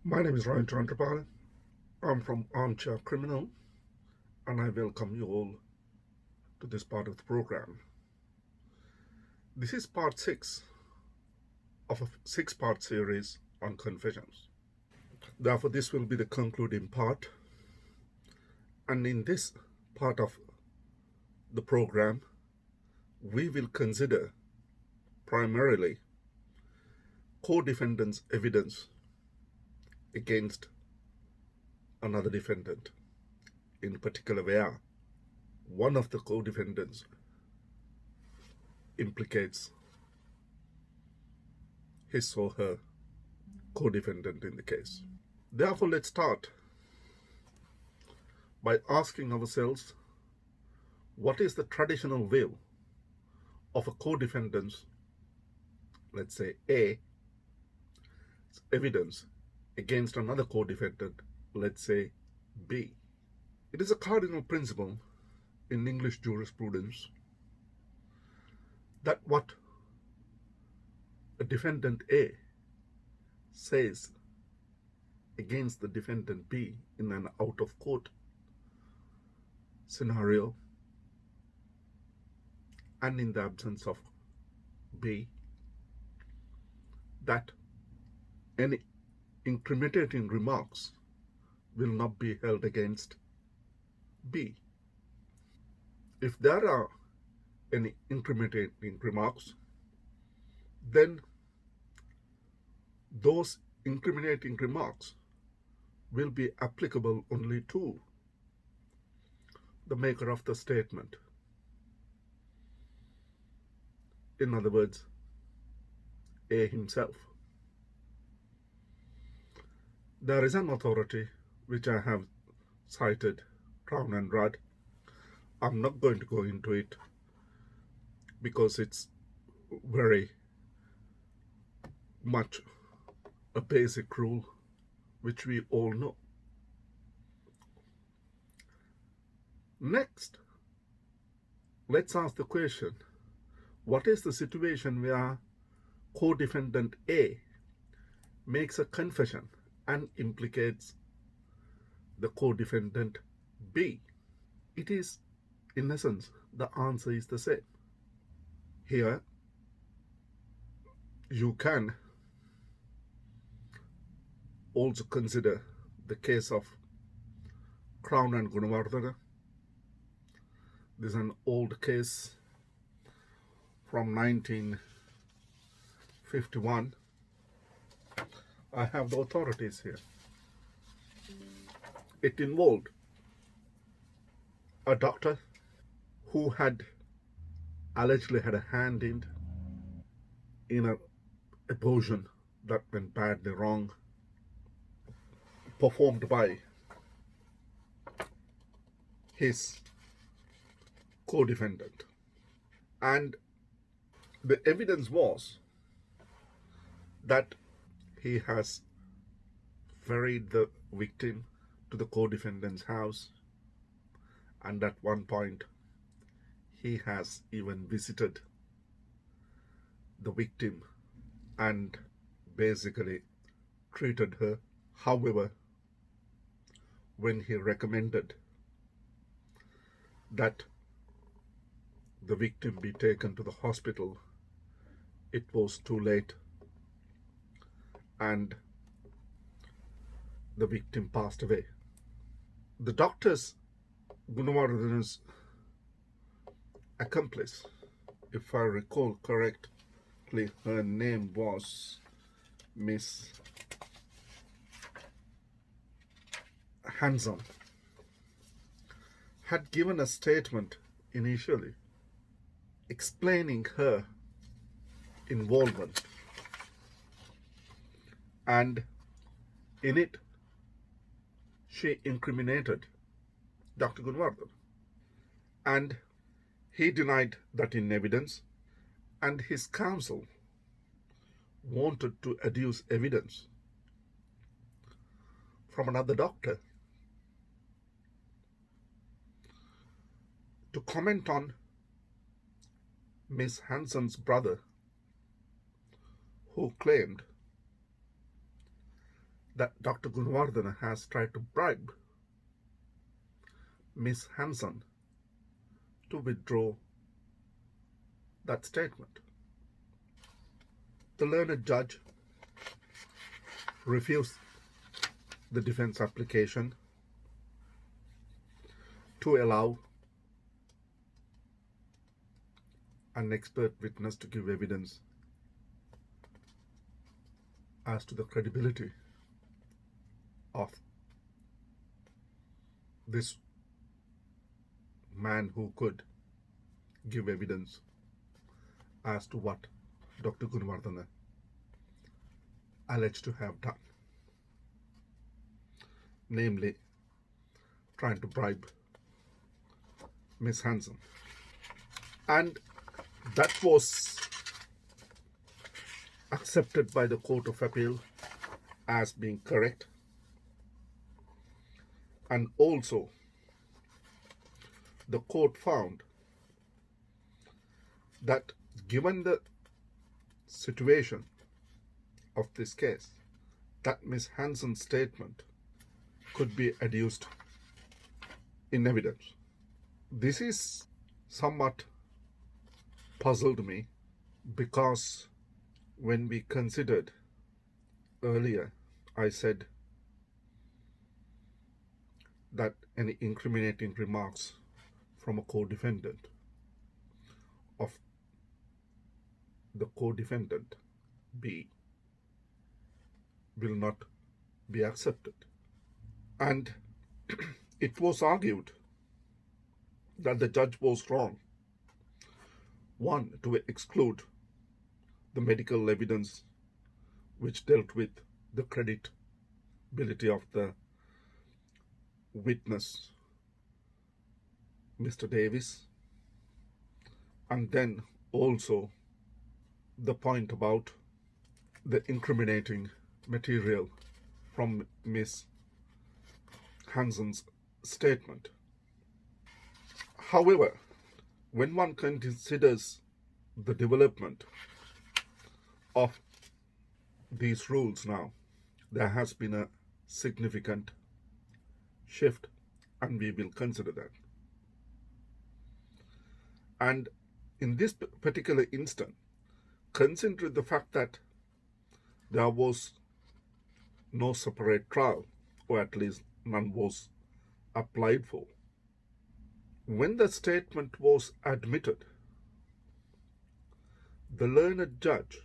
My name is Ravi. I'm from Armchair Criminal, and I welcome you all to this part of the program. This is part 6 of a 6-part series on confessions. Therefore, this will be the concluding part. And in this part of the program, we will consider primarily co-defendant's evidence against another defendant, in particular where one of the co-defendants implicates his or her co-defendant in the case. Therefore, let's start by asking ourselves, what is the traditional view of a co-defendant's, let's say A, evidence against another co-defendant, let's say B? It is a cardinal principle in English jurisprudence that what a defendant A says against the defendant B in an out-of-court scenario, and in the absence of B, that any incriminating remarks will not be held against B. If there are any incriminating remarks, then those incriminating remarks will be applicable only to the maker of the statement. In other words, A himself. There is an authority which I have cited, Crown and Rudd. I'm not going to go into it because it's very much a basic rule which we all know. Next, let's ask the question, what is the situation where co-defendant A makes a confession and implicates the co-defendant B? It is, in essence, the answer is the same. Here, you can also consider the case of Crown and Gunawardhana. This is an old case from 1951. I have the authorities here. It involved a doctor who had allegedly had a hand in an abortion that went badly wrong, performed by his co-defendant. And the evidence was that he has ferried the victim to the co-defendant's house, and at one point he has even visited the victim and basically treated her. However, when he recommended that the victim be taken to the hospital, it was too late, and the victim passed away. The doctor's, Gunawardhana's accomplice, if I recall correctly, her name was Miss Hanson, had given a statement initially explaining her involvement, and in it she incriminated Dr. Gunawardhana, and he denied that in evidence, and his counsel wanted to adduce evidence from another doctor to comment on Miss Hanson's brother, who claimed that Dr. Gunawardana has tried to bribe Miss Hanson to withdraw that statement. The learned judge refused the defense application to allow an expert witness to give evidence as to the credibility of this man who could give evidence as to what Dr. Gunawardana alleged to have done, namely trying to bribe Miss Hanson. And that was accepted by the Court of Appeal as being correct. And also, the court found that given the situation of this case, that Miss Hanson's statement could be adduced in evidence. This is somewhat puzzled me, because when we considered earlier, I said that any incriminating remarks from a co-defendant of the co-defendant B will not be accepted. And it was argued that the judge was wrong, one, to exclude the medical evidence which dealt with the credibility of the witness, Mr. Davis, and then also the point about the incriminating material from Miss Hanson's statement. However, when one considers the development of these rules now, there has been a significant shift, and we will consider that. And in this particular instance, considering the fact that there was no separate trial, or at least none was applied for, when the statement was admitted, the learned judge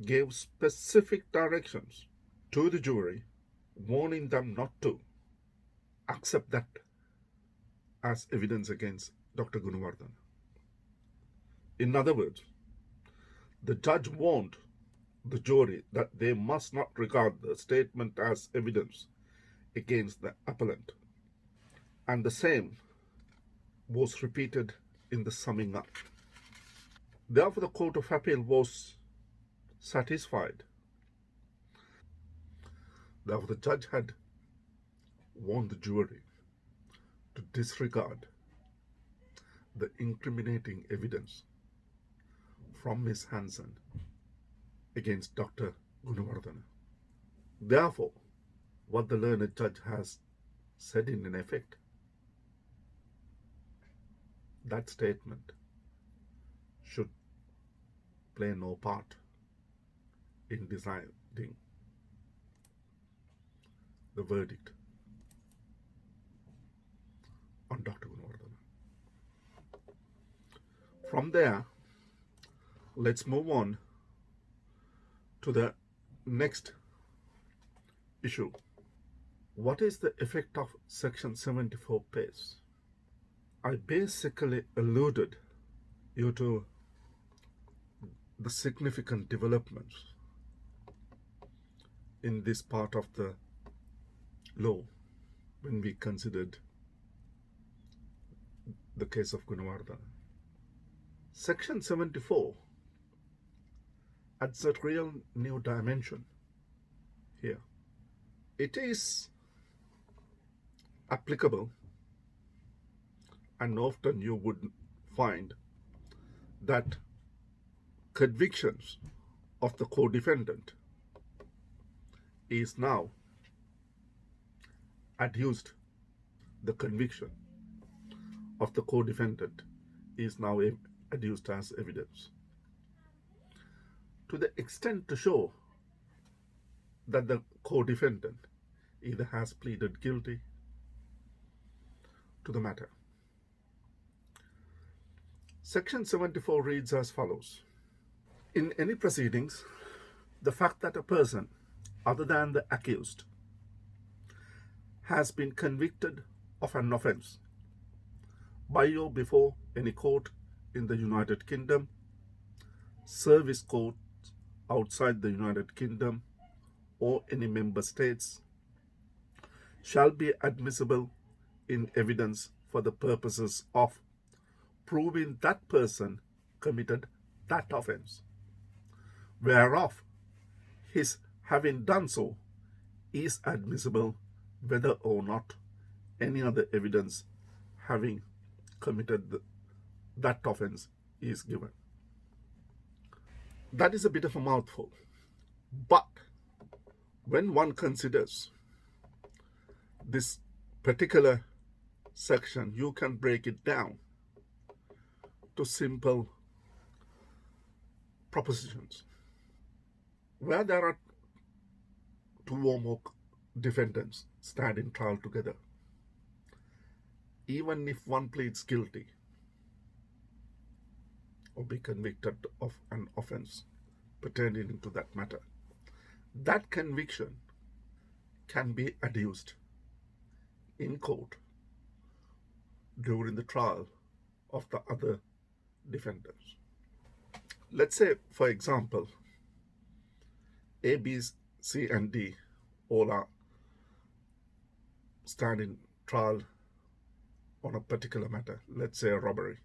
gave specific directions to the jury, warning them not to accept that as evidence against Dr. Gunawardana. In other words, the judge warned the jury that they must not regard the statement as evidence against the appellant. And the same was repeated in the summing up. Therefore, the Court of Appeal was satisfied. Therefore, the judge had warned the jury to disregard the incriminating evidence from Miss Hanson against Dr. Gunawardana. Therefore, what the learned judge has said in effect, that statement should play no part in deciding the verdict on Dr. Gunawardana. From there, let's move on to the next issue. What is the effect of Section 74 PACE? I basically alluded you to the significant developments in this part of the law when we considered the case of Gunawardana. Section 74 adds a real new dimension here. It is applicable, and often you would find that convictions of the co-defendant is now adduced, the conviction of the co-defendant is now adduced as evidence, to the extent to show that the co-defendant either has pleaded guilty to the matter. Section 74 reads as follows. In any proceedings, the fact that a person other than the accused has been convicted of an offence by or before any court in the United Kingdom, service courts outside the United Kingdom, or any member states, shall be admissible in evidence for the purposes of proving that person committed that offence, whereof his having done so is admissible whether or not any other evidence having committed that offence is given. That is a bit of a mouthful, but when one considers this particular section, you can break it down to simple propositions. Where there are two or more defendants stand in trial together, even if one pleads guilty or be convicted of an offence pertaining to that matter, that conviction can be adduced in court during the trial of the other defendants. Let's say, for example, A, B, C, and D all are standing trial on a particular matter, let's say a robbery,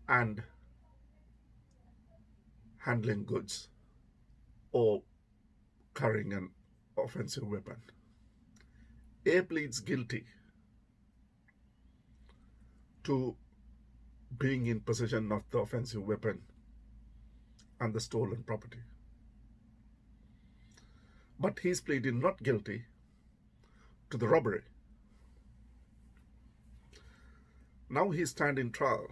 and handling goods or carrying an offensive weapon. A pleads guilty to being in possession of the offensive weapon and the stolen property, but he's pleaded not guilty to the robbery. Now he stands in trial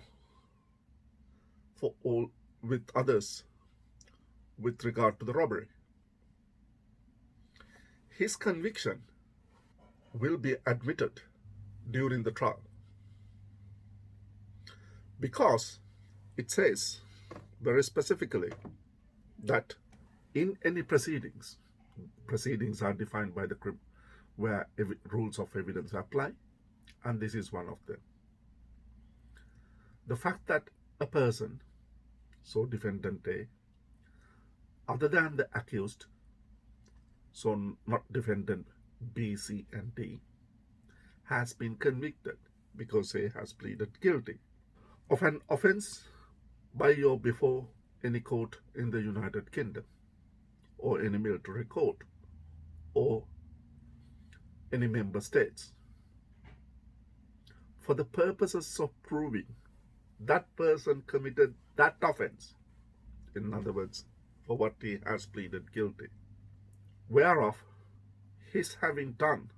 for all with others with regard to the robbery. His conviction will be admitted during the trial because it says very specifically that in any proceedings are defined by the where rules of evidence apply, and this is one of them. The fact that a person, so defendant A, other than the accused, so not defendant B, C, and D, has been convicted because A has pleaded guilty of an offence by or before any court in the United Kingdom, or any military court, or any member states, for the purposes of proving that person committed that offence, in other words, for what he has pleaded guilty, whereof his having done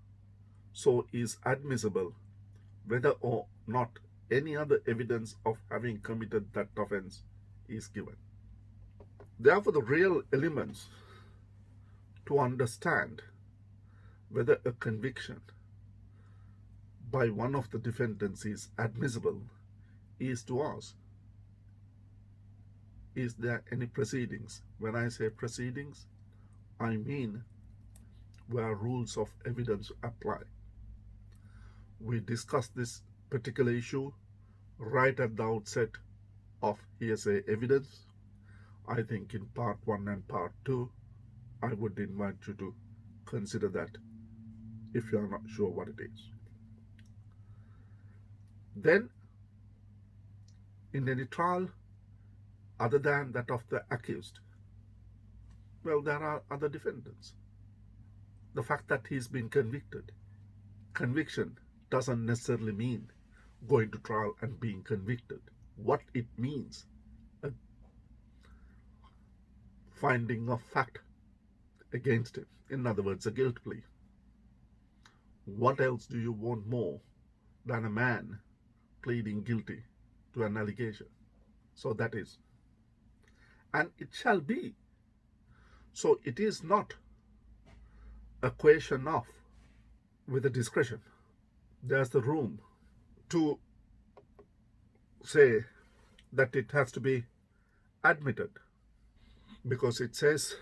so is admissible whether or not any other evidence of having committed that offence is given. Therefore, the real elements to understand whether a conviction by one of the defendants is admissible is to ask, is there any proceedings? When I say proceedings, I mean where rules of evidence apply. We discussed this particular issue right at the outset of hearsay evidence. I think in part 1 and part 2, I would invite you to consider that if you are not sure what it is. Then, in any trial other than that of the accused, well, there are other defendants. The fact that he's been convicted, conviction doesn't necessarily mean going to trial and being convicted. What it means, a finding of fact against him. In other words, a guilt plea. What else do you want more than a man pleading guilty to an allegation? So that is, and it shall be. So it is not a question of with a discretion. There's the room to say that it has to be admitted, because it says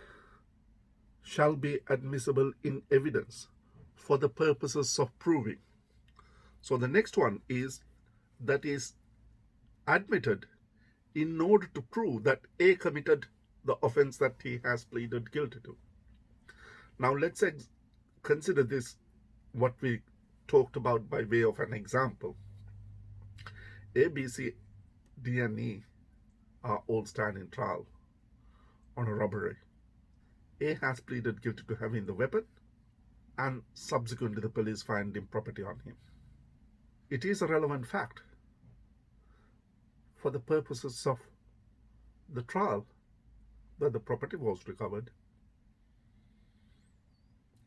shall be admissible in evidence for the purposes of proving. So the next one is that is admitted in order to prove that A committed the offense that he has pleaded guilty to. Now let's consider this, what we talked about by way of an example. A, B, C, D, and E are all standing trial on a robbery. A has pleaded guilty to having the weapon, and subsequently the police find improperty on him. It is a relevant fact for the purposes of the trial that the property was recovered.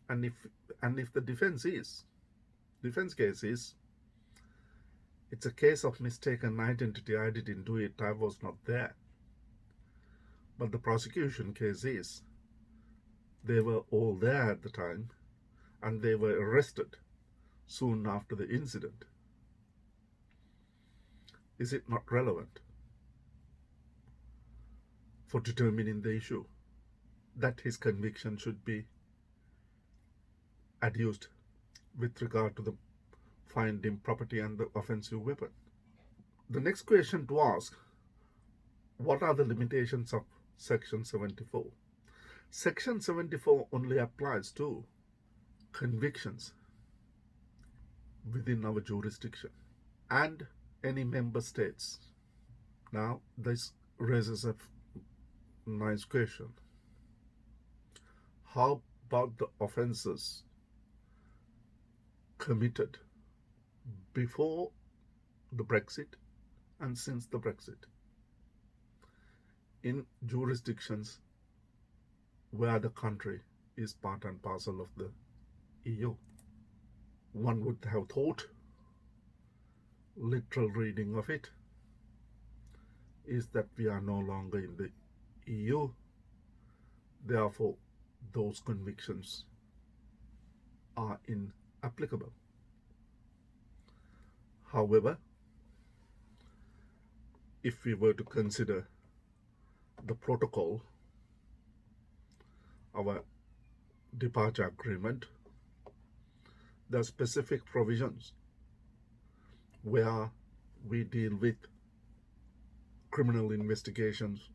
And if the defense case is it's a case of mistaken identity, I didn't do it, I was not there. But the prosecution case is they were all there at the time and they were arrested soon after the incident. Is it not relevant for determining the issue that his conviction should be adduced with regard to the finding property and the offensive weapon? The next question to ask, what are the limitations of Section 74? Section 74 only applies to convictions within our jurisdiction and any member states. Now, this raises a nice question. How about the offenses committed before the Brexit and since the Brexit in jurisdictions where the country is part and parcel of the EU? One would have thought, literal reading of it is that we are no longer in the EU, therefore those convictions are inapplicable. However, if we were to consider the protocol, our departure agreement, there are specific provisions where we deal with criminal investigations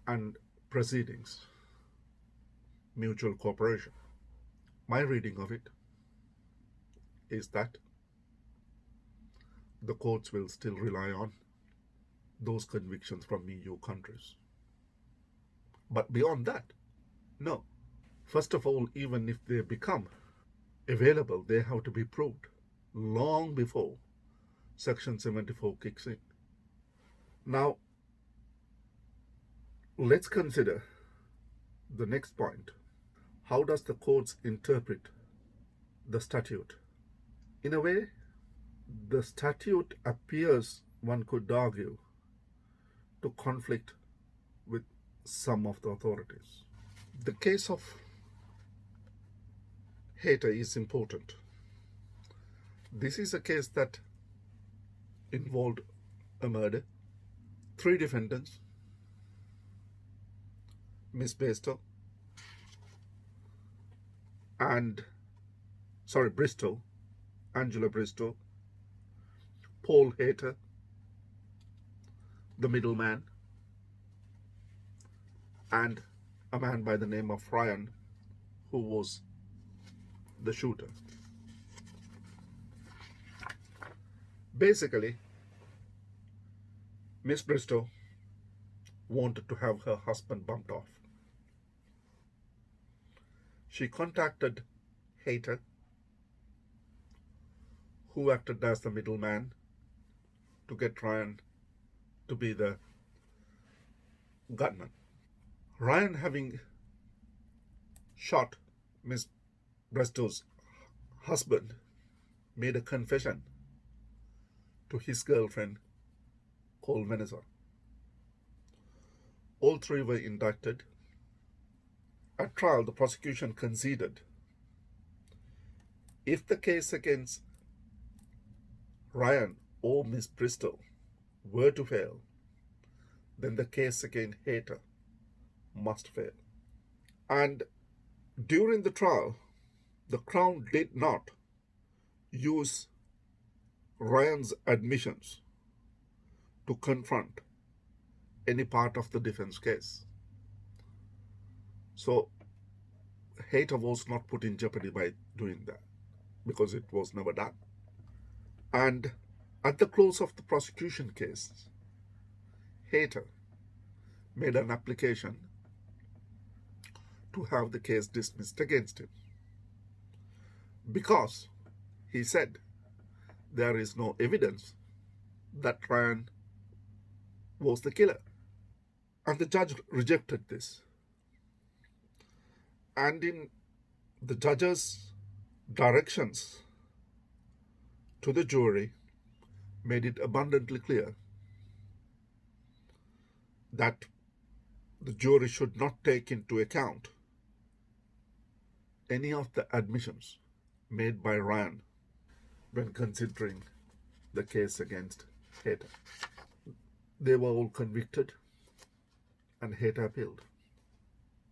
and proceedings, mutual cooperation. My reading of it is that the courts will still rely on those convictions from EU countries. But beyond that, no. First of all, even if they become available, they have to be proved long before Section 74 kicks in. Now, let's consider the next point. How does the courts interpret the statute? In a way, the statute appears, one could argue, to conflict with some of the authorities. The case of Hearsay is important. This is a case that involved a murder. 3 defendants, Miss Bristol, Angela Bristol, Paul Hearsay, the middleman, and a man by the name of Ryan, who was the shooter. Basically, Miss Bristol wanted to have her husband bumped off. She contacted Hearsay, who acted as the middleman, to get Ryan to be the gunman. Ryan, having shot Miss Bristow's husband, made a confession to his girlfriend called Vanessa. All three were indicted. At trial, the prosecution conceded if the case against Ryan or Miss Bristol were to fail, then the case against Hayter must fail. And during the trial, the Crown did not use Ryan's admissions to confront any part of the defense case. So Hayter was not put in jeopardy by doing that, because it was never done. And at the close of the prosecution case, Hayter made an application to have the case dismissed against him, because he said there is no evidence that Ryan was the killer. And the judge rejected this. And in the judge's directions to the jury, made it abundantly clear that the jury should not take into account any of the admissions made by Ryan when considering the case against Hayter. They were all convicted, and Hayter appealed.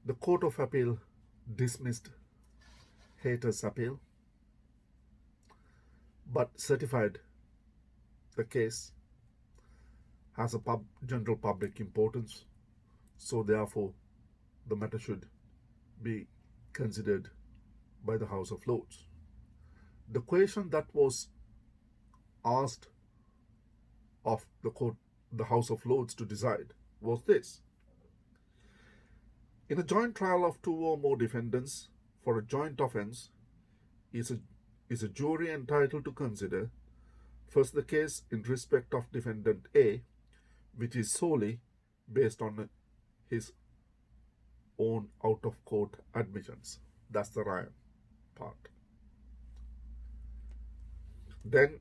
The Court of Appeal dismissed Hayter's appeal, but certified the case has a general public importance, so therefore the matter should be considered by the House of Lords. The question that was asked of the House of Lords to decide was this: in a joint trial of two or more defendants for a joint offence, is a jury entitled to consider first the case in respect of defendant A, which is solely based on his own out-of-court admissions. That's the Ryan part. Then,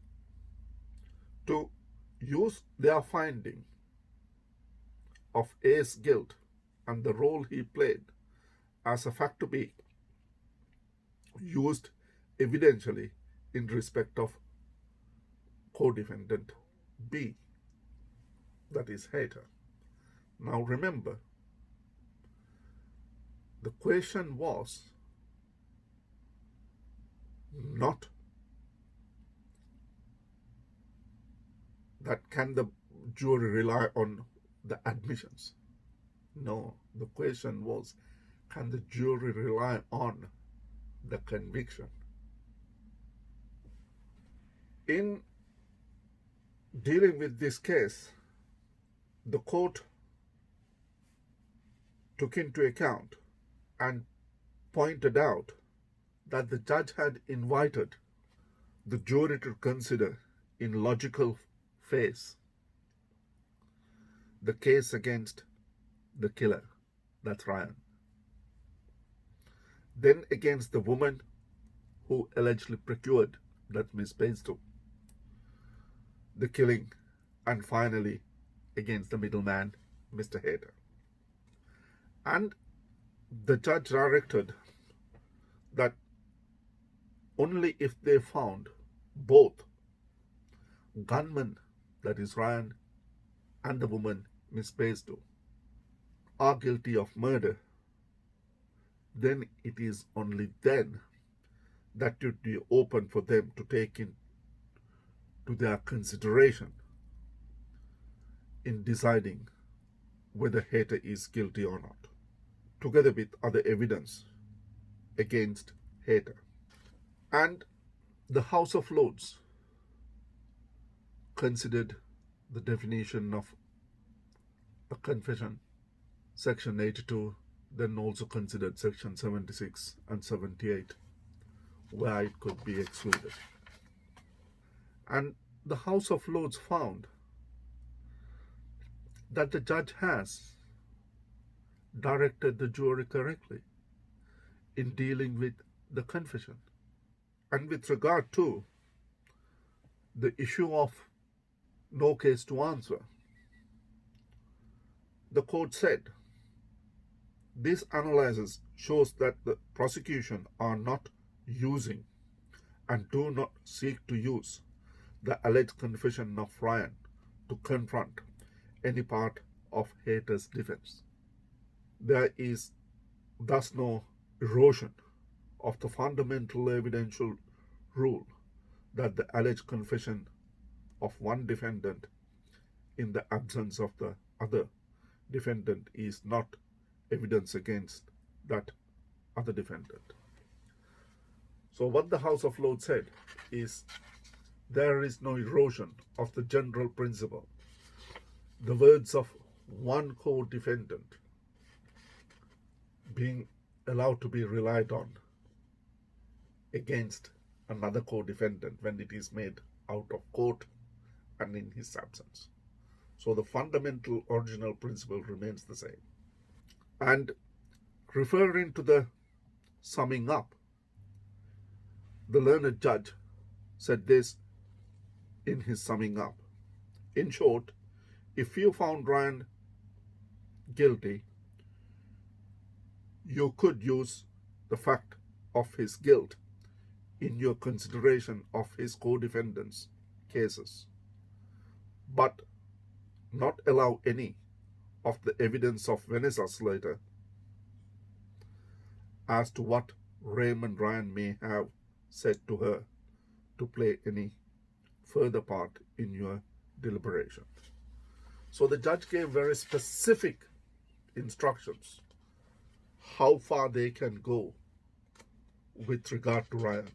to use their finding of A's guilt and the role he played as a fact to be used evidentially in respect of co-defendant B, that is Hayter. Now remember, the question was not that can the jury rely on the admissions. No, the question was, can the jury rely on the conviction? In dealing with this case, the court took into account and pointed out that the judge had invited the jury to consider in logical phase the case against the killer, that's Ryan, then against the woman who allegedly procured, that Miss Bainstow, the killing, and finally against the middleman, Mr. Hayter. And the judge directed that only if they found both gunmen, that is Ryan, and the woman, Miss Bainstow, are guilty of murder, then it is only then that it would be open for them to take into their consideration in deciding whether Hayter is guilty or not, together with other evidence against Hayter. And the House of Lords considered the definition of a confession, Section 82, then also considered Section 76 and 78, where it could be excluded. And the House of Lords found that the judge has directed the jury correctly in dealing with the confession. And with regard to the issue of no case to answer, the court said this analysis shows that the prosecution are not using and do not seek to use the alleged confession of Ryan to confront any part of Hater's defense. There is thus no erosion of the fundamental evidential rule that the alleged confession of one defendant in the absence of the other defendant is not evidence against that other defendant. So what the House of Lords said is there is no erosion of the general principle. The words of one co-defendant being allowed to be relied on against another co-defendant when it is made out of court and in his absence. So the fundamental original principle remains the same. And referring to the summing up, the learned judge said this in his summing up. In short, if you found Ryan guilty, you could use the fact of his guilt in your consideration of his co-defendants' cases, but not allow any of the evidence of Vanessa Slater as to what Raymond Ryan may have said to her to play any further part in your deliberation. So the judge gave very specific instructions how far they can go with regard to Ryan.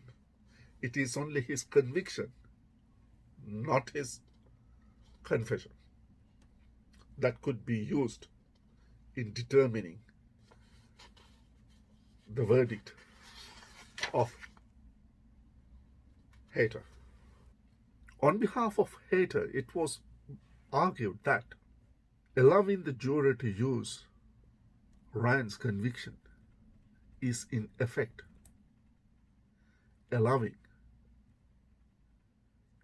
It is only his conviction, not his confession, that could be used in determining the verdict of Hater. On behalf of Hater, it was argued that allowing the jury to use Ryan's conviction is in effect allowing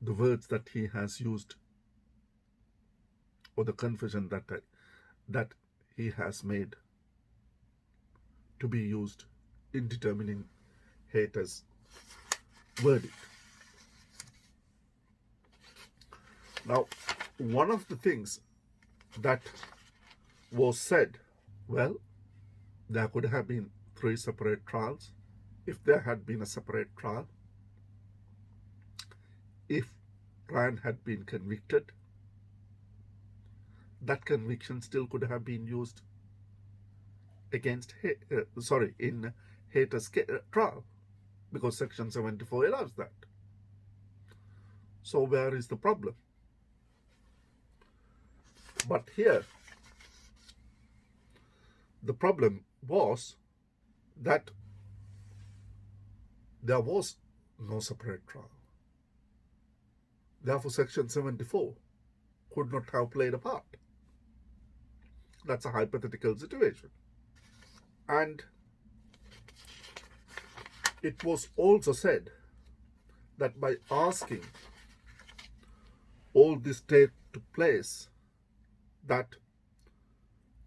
the words that he has used or the confession that he has made to be used in determining Hater's verdict. Now, one of the things that was said, well, there could have been 3 separate trials if there had been a separate trial. If Ryan had been convicted, that conviction still could have been used against in Hater's trial, because Section 74 allows that. So where is the problem? But here, the problem was that there was no separate trial. Therefore, Section 74 could not have played a part. That's a hypothetical situation. And it was also said that by asking all this take to place, that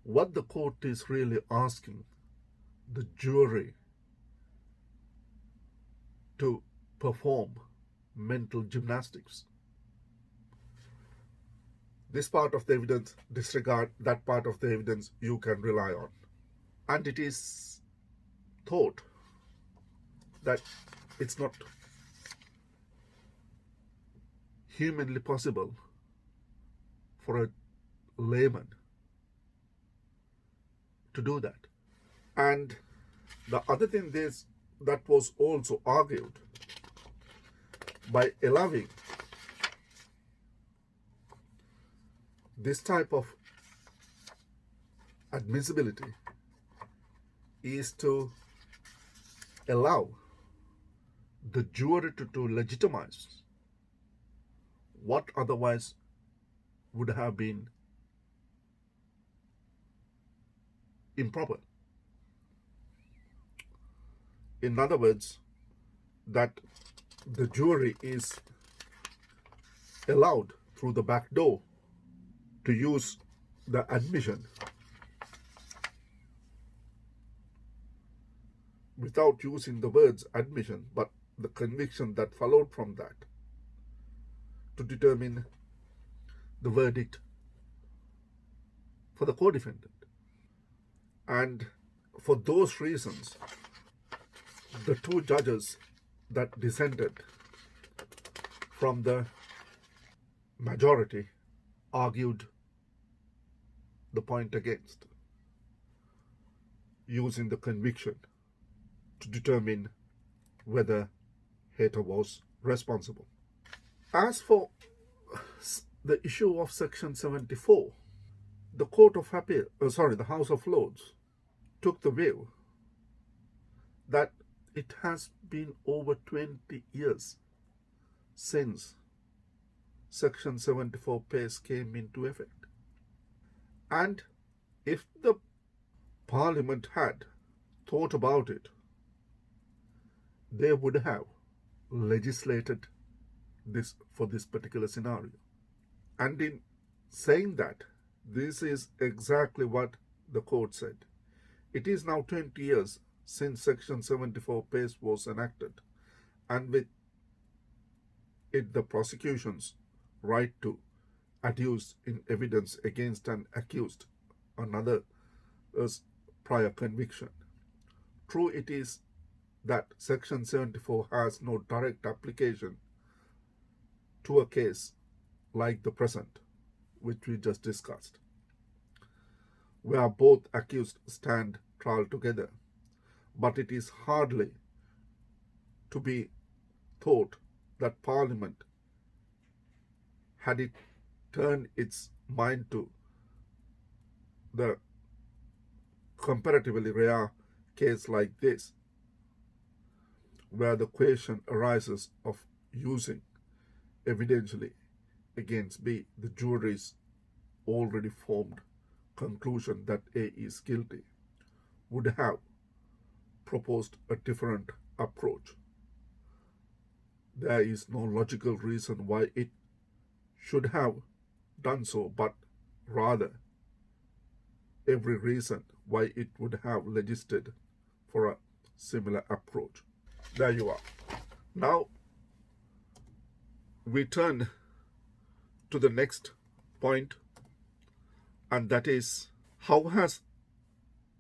what the court is really asking the jury to perform mental gymnastics. This part of the evidence, disregard, that part of the evidence you can rely on. And it is thought that it's not humanly possible for a layman to do that. And the other thing is that was also argued, by allowing this type of admissibility is to allow the jury to legitimize what otherwise would have been improper. In other words, that the jury is allowed through the back door to use the admission without using the words admission, but the conviction that followed from that to determine the verdict for the co-defendant. And for those reasons, the two judges that dissented from the majority argued the point against using the conviction to determine whether Hater was responsible. As for the issue of Section 74, the the House of Lords took the view that it has been over 20 years since Section 74 PACE came into effect. And if the Parliament had thought about it, they would have legislated this for this particular scenario. And in saying that, this is exactly what the court said. It is now 20 years since Section 74 PACE was enacted, and with it the prosecution's right to adduce in evidence against an accused another's prior conviction. True it is that Section 74 has no direct application to a case like the present, which we just discussed, where both accused stand trial together. But it is hardly to be thought that Parliament, had it turned its mind to the comparatively rare case like this, where the question arises of using evidentially against B, the jury's already formed conclusion that A is guilty, would have proposed a different approach. There is no logical reason why it should have done so, but rather every reason why it would have legislated for a similar approach. There you are. Now we turn to the next point, and that is, how has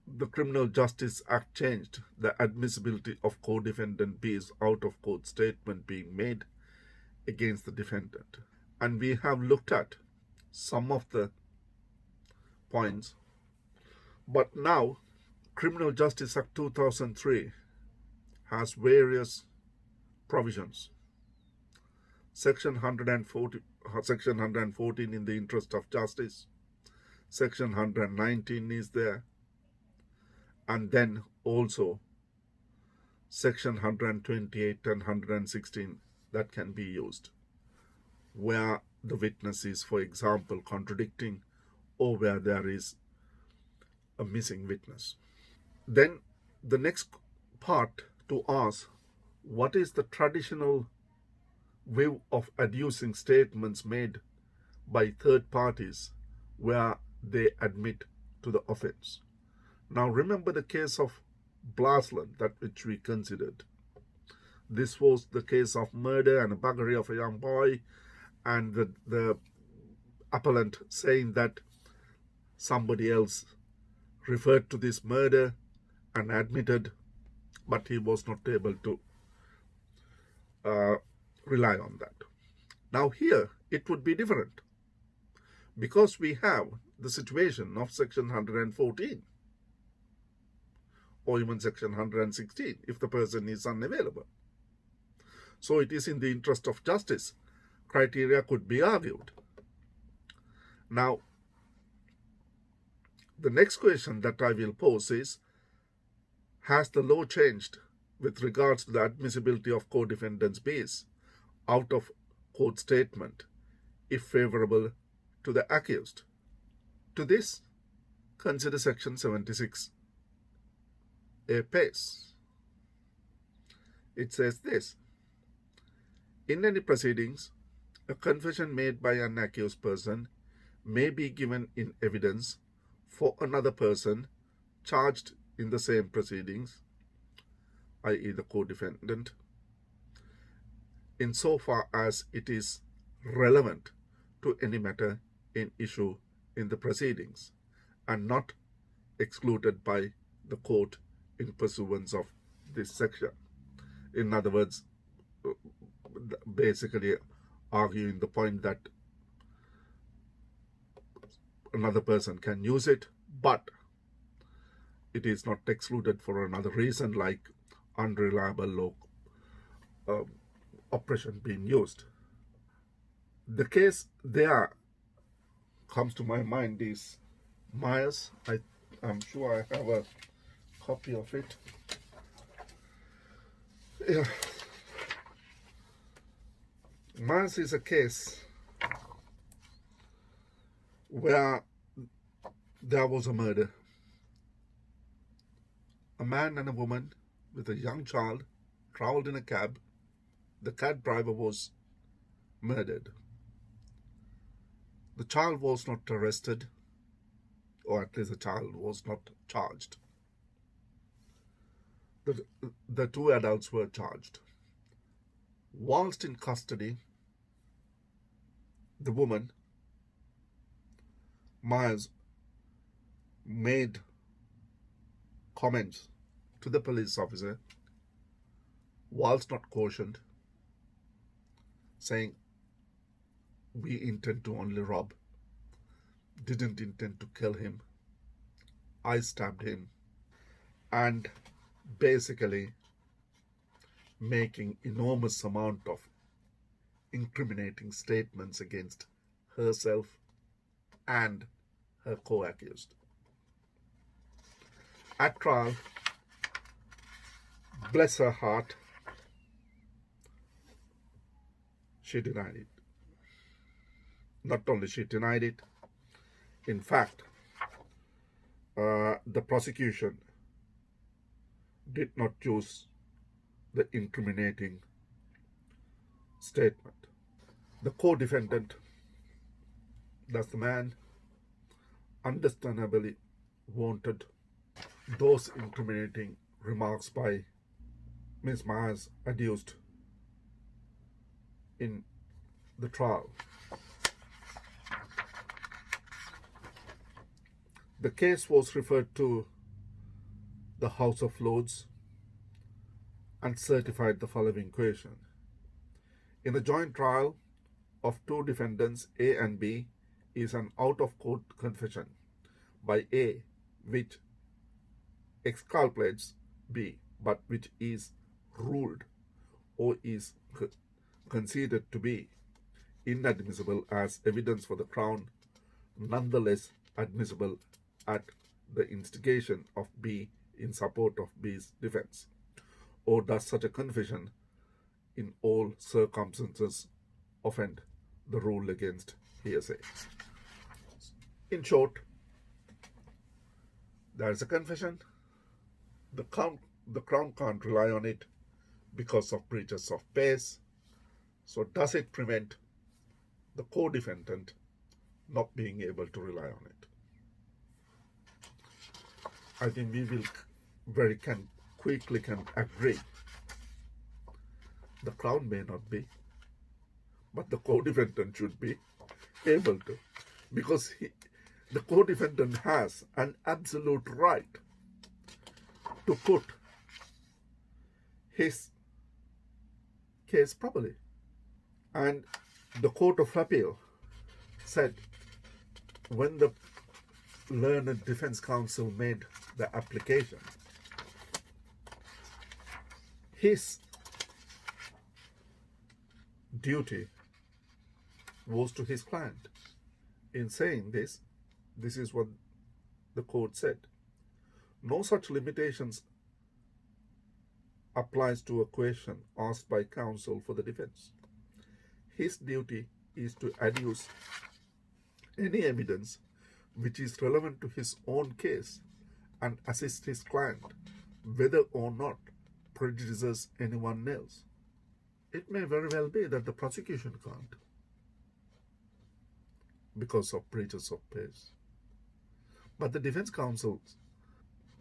the Criminal Justice Act changed the admissibility of co-defendant B's out-of-court statement being made against the defendant? And we have looked at some of the points, but now Criminal Justice Act 2003 has various provisions. Section 114 in the interest of justice, Section 119 is there, and then also Section 128 and 116 that can be used, where the witness is, for example, contradicting, or where there is a missing witness. Then the next part to ask, what is the traditional view of adducing statements made by third parties where they admit to the offense? Now remember the case of Blasland, that which we considered. This was the case of murder and buggery of a young boy, and the appellant saying that somebody else referred to this murder and admitted, but he was not able to rely on that. Now here it would be different, because we have the situation of Section 114 or even Section 116 if the person is unavailable. So it is in the interest of justice criteria could be argued. Now the next question that I will pose is, has the law changed with regards to the admissibility of co-defendants B's out-of-court statement if favorable to the accused? To this, Consider section 76, a pace. It says this: in any proceedings, a confession made by an accused person may be given in evidence for another person charged in the same proceedings, i.e. the co-defendant, insofar as it is relevant to any matter in issue in the proceedings and not excluded by the court in pursuance of this section. In other words, basically arguing the point that another person can use it, but it is not excluded for another reason, like unreliable or oppression being used. The case there comes to my mind is Myers. I'm sure I have a copy of it. Yeah. Myers is a case where there was a murder. A man and a woman with a young child traveled in a cab. The cab driver was murdered. The child was not arrested, or at least the child was not charged. The two adults were charged. Whilst in custody, the woman, Myers, made comments to the police officer, whilst not cautioned, saying, "We intend to only rob, didn't intend to kill him, I stabbed him," and basically making enormous amount of incriminating statements against herself and her co-accused. At trial, bless her heart, she denied it. Not only she denied it, in fact, the prosecution did not use the incriminating statement. The co-defendant, that's the man, understandably wanted those incriminating remarks by Ms. Myers adduced in the trial. The case was referred to the House of Lords and certified the following question: in the joint trial of two defendants, A and B, is an out-of-court confession by A which exculpates B, but which is ruled or is considered to be inadmissible as evidence for the Crown, nonetheless admissible at the instigation of B in support of B's defense? Or does such a confession in all circumstances offend the rule against hearsay? In short, there is a confession. The Crown can't rely on it because of breaches of pace. So does it prevent the co-defendant not being able to rely on it? I think we will quickly agree. The Crown may not be, but the co-defendant should be able to, because the co-defendant has an absolute right to put his case properly. And the Court of Appeal said when the learned defense counsel made the application, his duty was to his client. In saying this is what the court said: no such limitations applies to a question asked by counsel for the defense. His duty is to adduce any evidence which is relevant to his own case and assist his client, whether or not prejudices anyone else. It may very well be that the prosecution can't because of breaches of peace. But the defense counsel's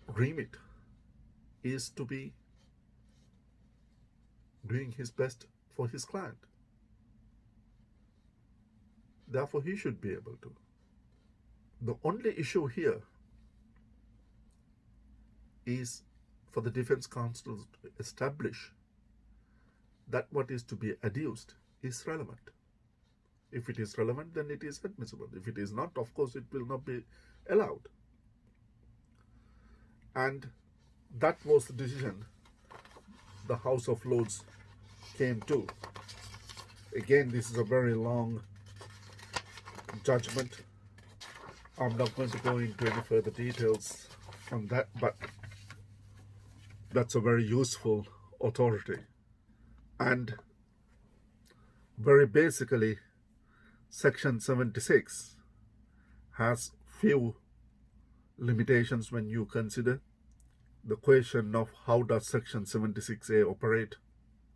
remit is to be doing his best for his client. Therefore, he should be able to. The only issue here is for the defense counsel to establish that what is to be adduced is relevant. If it is relevant, then it is admissible. If it is not, of course, it will not be allowed. And that was the decision the House of Lords came to. Again, this is a very long judgment. I'm not going to go into any further details on that, but that's a very useful authority. And very basically, Section 76 has few limitations when you consider the question of how does Section 76A operate,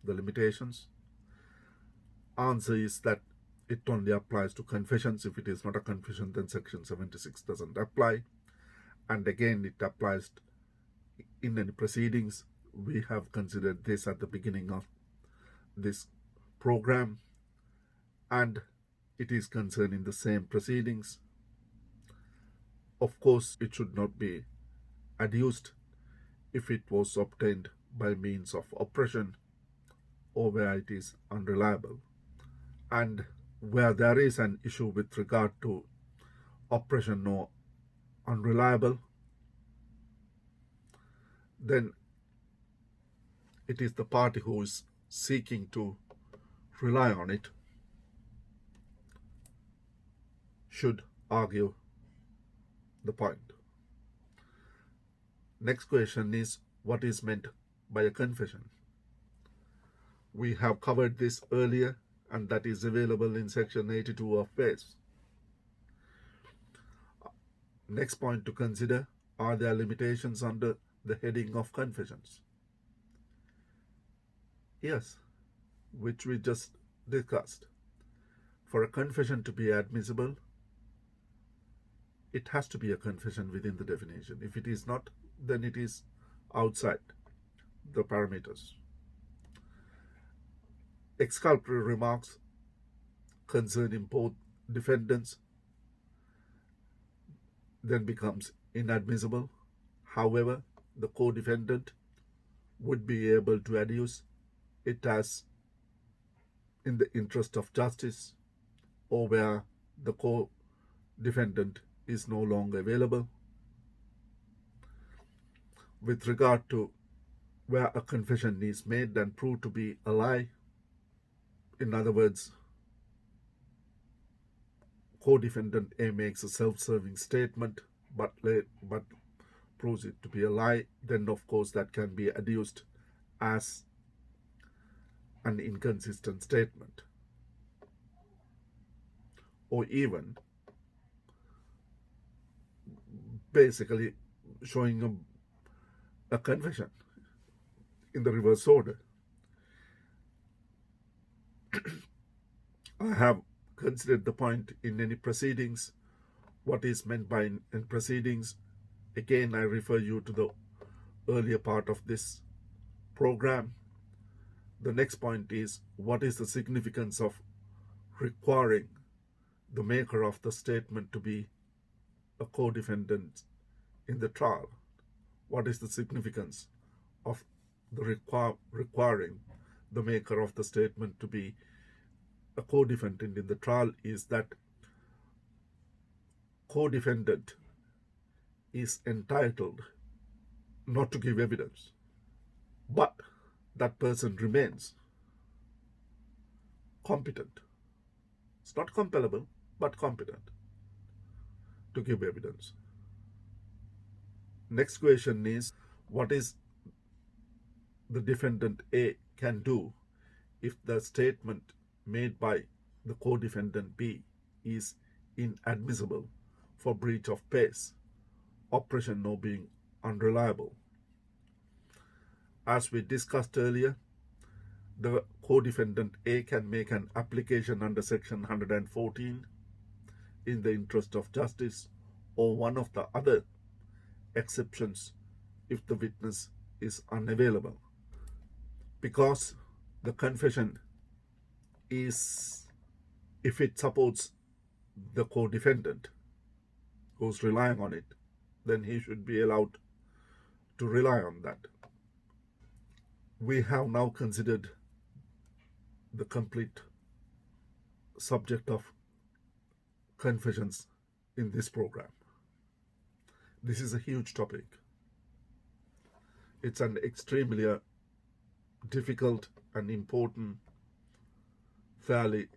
the limitations. Answer is that it only applies to confessions. If it is not a confession, then Section 76 doesn't apply. And again, it applies in any proceedings. We have considered this at the beginning of this program, and it is concerned in the same proceedings. Of course, it should not be adduced if it was obtained by means of oppression or where it is unreliable. And where there is an issue with regard to oppression or unreliable, then it is the party who is seeking to rely on it should argue the point. Next question is, what is meant by a confession? We have covered this earlier, and that is available in Section 82 of PACE. Next point to consider, are there limitations under the heading of confessions? Yes, which we just discussed. For a confession to be admissible, it has to be a confession within the definition. If it is not, then it is outside the parameters. Exculpatory remarks concerning both defendants then becomes inadmissible. However, the co-defendant would be able to adduce it as in the interest of justice, or where the co-defendant is no longer available. With regard to where a confession is made and proved to be a lie, in other words, co-defendant A makes a self-serving statement but proves it to be a lie, then of course that can be adduced as an inconsistent statement, or even basically showing a confession in the reverse order. I have considered the point in any proceedings, what is meant by in proceedings. Again, I refer you to the earlier part of this program. The next point is, what is the significance of requiring the maker of the statement to be a co-defendant in the trial? What is the significance of the requiring the maker of the statement to be a co-defendant in the trial is that co-defendant is entitled not to give evidence, but that person remains competent. It's not compellable, but competent to give evidence. Next question is, what is the defendant A can do if the statement made by the co-defendant B is inadmissible for breach of peace, operation no being unreliable. As we discussed earlier, the co-defendant A can make an application under section 114 in the interest of justice or one of the other exceptions if the witness is unavailable. Because the confession is, if it supports the co-defendant who's relying on it, then he should be allowed to rely on that. We have now considered the complete subject of confessions in this program. This is a huge topic. It's an extremely difficult and important, fairly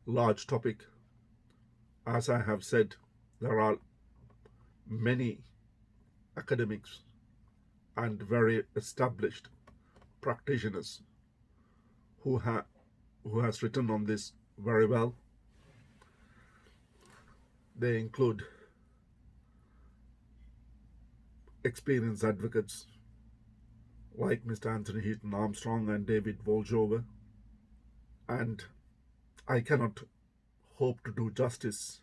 large topic. As I have said, there are many academics and very established practitioners who has written on this very well. They include experienced advocates like Mr. Anthony Heaton Armstrong and David Voljover, and I cannot hope to do justice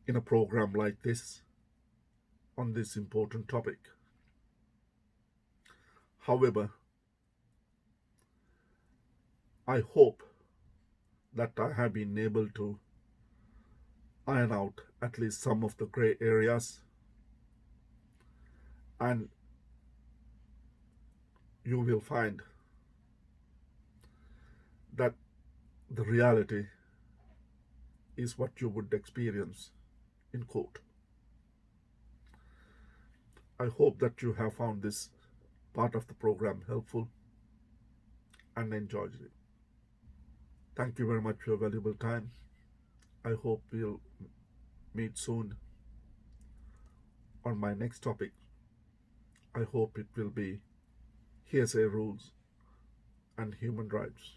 in a program like this on this important topic. However, I hope that I have been able to iron out at least some of the gray areas, and you will find that the reality is what you would experience in court. I hope that you have found this part of the program helpful and enjoyed it. Thank you very much for your valuable time. I hope we'll meet soon on my next topic. I hope it will be hearsay rules and human rights.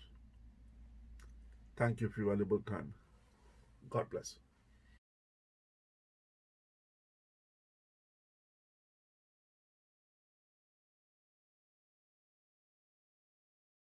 Thank you for your valuable time. God bless.